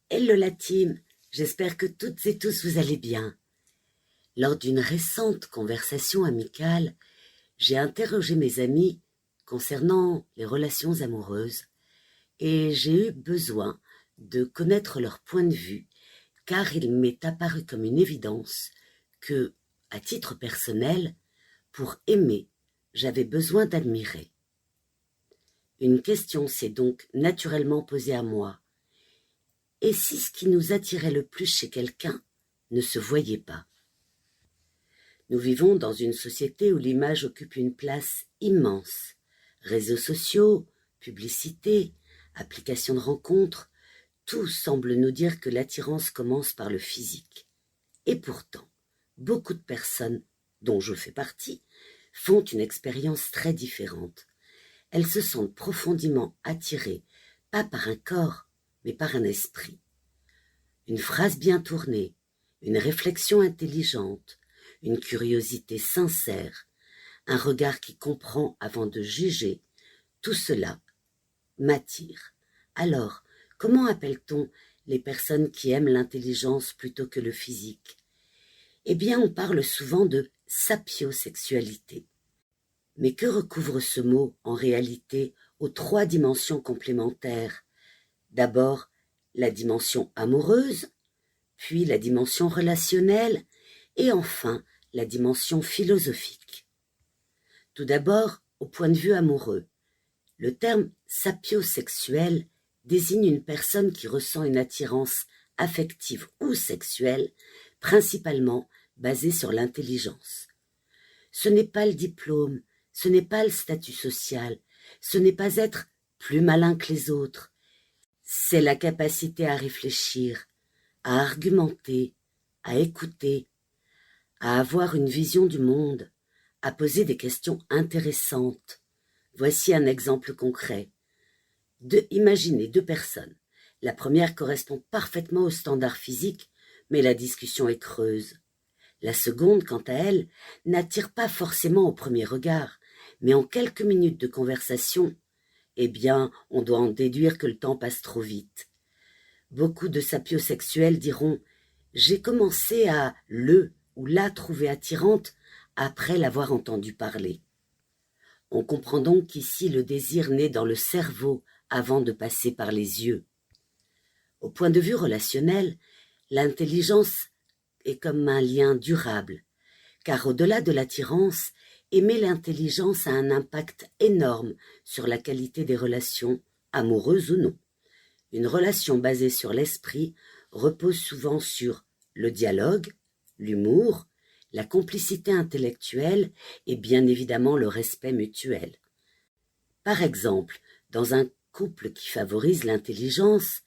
Hello la team, j'espère que toutes et tous vous allez bien. Lors d'une récente conversation amicale, j'ai interrogé mes amis concernant les relations amoureuses et j'ai eu besoin de connaître leur point de vue car il m'est apparu comme une évidence que, à titre personnel, pour aimer, j'avais besoin d'admirer. Une question s'est donc naturellement posée à moi. Et si ce qui nous attirait le plus chez quelqu'un ne se voyait pas? Nous vivons dans une société où l'image occupe une place immense. Réseaux sociaux, publicité, applications de rencontres, tout semble nous dire que l'attirance commence par le physique. Et pourtant, beaucoup de personnes, dont je fais partie, font une expérience très différente. Elles se sentent profondément attirées, pas par un corps, mais par un esprit. Une phrase bien tournée, une réflexion intelligente, une curiosité sincère, un regard qui comprend avant de juger, tout cela m'attire. Alors, comment appelle-t-on les personnes qui aiment l'intelligence plutôt que le physique? Eh bien, on parle souvent de sapiosexualité. Mais que recouvre ce mot en réalité aux 3 dimensions complémentaires? D'abord, la dimension amoureuse, puis la dimension relationnelle et enfin la dimension philosophique. Tout d'abord, au point de vue amoureux, le terme sapiosexuel désigne une personne qui ressent une attirance affective ou sexuelle, principalement basée sur l'intelligence. Ce n'est pas le diplôme, ce n'est pas le statut social, ce n'est pas être plus malin que les autres, c'est la capacité à réfléchir, à argumenter, à écouter, à avoir une vision du monde, à poser des questions intéressantes. Voici un exemple concret. Imaginez 2 personnes. La première correspond parfaitement au standard physique, mais la discussion est creuse. La seconde, quant à elle, n'attire pas forcément au premier regard, mais en quelques minutes de conversation, eh bien, on doit en déduire que le temps passe trop vite. Beaucoup de sapiosexuels diront « J'ai commencé à le ou la trouver attirante après l'avoir entendu parler ». On comprend donc qu'ici le désir naît dans le cerveau avant de passer par les yeux. Au point de vue relationnel, l'intelligence est comme un lien durable, car au-delà de l'attirance, aimer l'intelligence a un impact énorme sur la qualité des relations, amoureuses ou non. Une relation basée sur l'esprit repose souvent sur le dialogue, l'humour, la complicité intellectuelle et bien évidemment le respect mutuel. Par exemple, dans un couple qui favorise l'intelligence,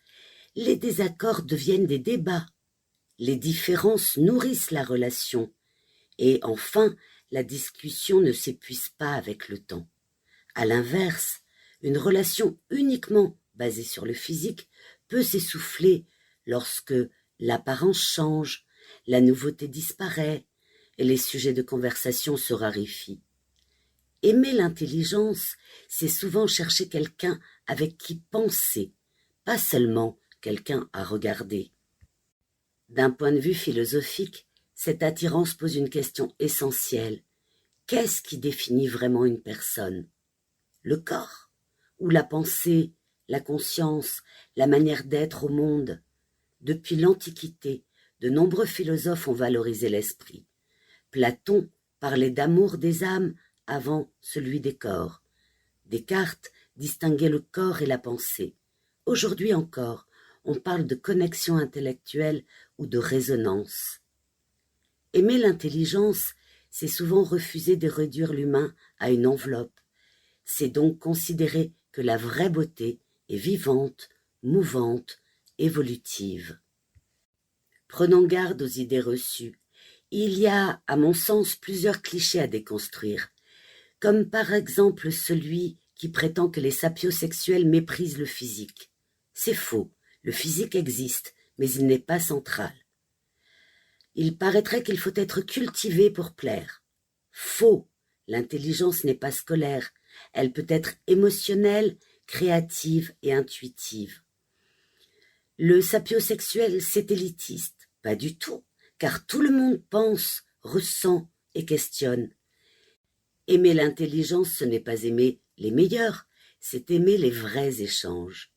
les désaccords deviennent des débats, les différences nourrissent la relation et enfin, la discussion ne s'épuise pas avec le temps. À l'inverse, une relation uniquement basée sur le physique peut s'essouffler lorsque l'apparence change, la nouveauté disparaît et les sujets de conversation se raréfient. Aimer l'intelligence, c'est souvent chercher quelqu'un avec qui penser, pas seulement quelqu'un à regarder. D'un point de vue philosophique, cette attirance pose une question essentielle. Qu'est-ce qui définit vraiment une personne? Le corps? Ou la pensée, la conscience, la manière d'être au monde? Depuis l'Antiquité, de nombreux philosophes ont valorisé l'esprit. Platon parlait d'amour des âmes avant celui des corps. Descartes distinguait le corps et la pensée. Aujourd'hui encore, on parle de connexion intellectuelle ou de résonance. Aimer l'intelligence, c'est souvent refuser de réduire l'humain à une enveloppe. C'est donc considérer que la vraie beauté est vivante, mouvante, évolutive. Prenons garde aux idées reçues. Il y a, à mon sens, plusieurs clichés à déconstruire, comme par exemple celui qui prétend que les sapiosexuels méprisent le physique. C'est faux, le physique existe, mais il n'est pas central. Il paraîtrait qu'il faut être cultivé pour plaire. Faux, l'intelligence n'est pas scolaire, elle peut être émotionnelle, créative et intuitive. Le sapiosexuel, c'est élitiste. Pas du tout, car tout le monde pense, ressent et questionne. Aimer l'intelligence, ce n'est pas aimer les meilleurs, c'est aimer les vrais échanges.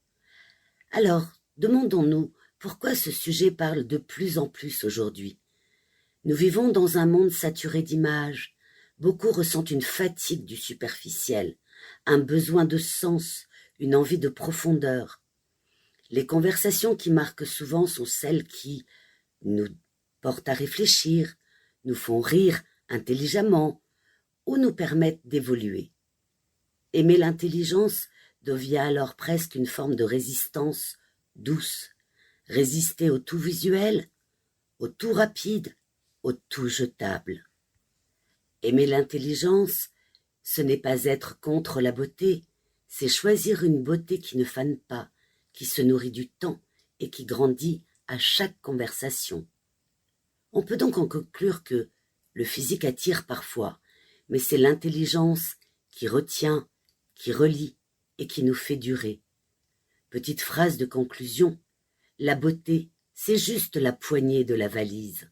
Alors, demandons-nous pourquoi ce sujet parle de plus en plus aujourd'hui. Nous vivons dans un monde saturé d'images. Beaucoup ressentent une fatigue du superficiel, un besoin de sens, une envie de profondeur. Les conversations qui marquent souvent sont celles qui nous portent à réfléchir, nous font rire intelligemment ou nous permettent d'évoluer. Aimer l'intelligence devient alors presque une forme de résistance douce, résister au tout visuel, au tout rapide, au tout jetable. Aimer l'intelligence, ce n'est pas être contre la beauté, c'est choisir une beauté qui ne fane pas, qui se nourrit du temps et qui grandit à chaque conversation. On peut donc en conclure que le physique attire parfois, mais c'est l'intelligence qui retient, qui relie et qui nous fait durer. Petite phrase de conclusion, la beauté, c'est juste la poignée de la valise.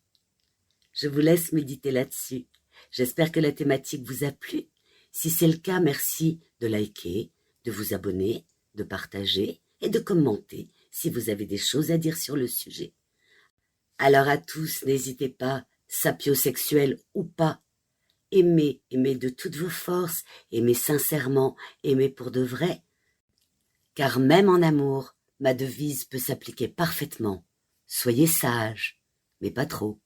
Je vous laisse méditer là-dessus. J'espère que la thématique vous a plu. Si c'est le cas, merci de liker, de vous abonner, de partager et de commenter si vous avez des choses à dire sur le sujet. Alors à tous, n'hésitez pas, sapiosexuels ou pas, aimez de toutes vos forces, aimez sincèrement, aimez pour de vrai, car même en amour, ma devise peut s'appliquer parfaitement. Soyez sages, mais pas trop.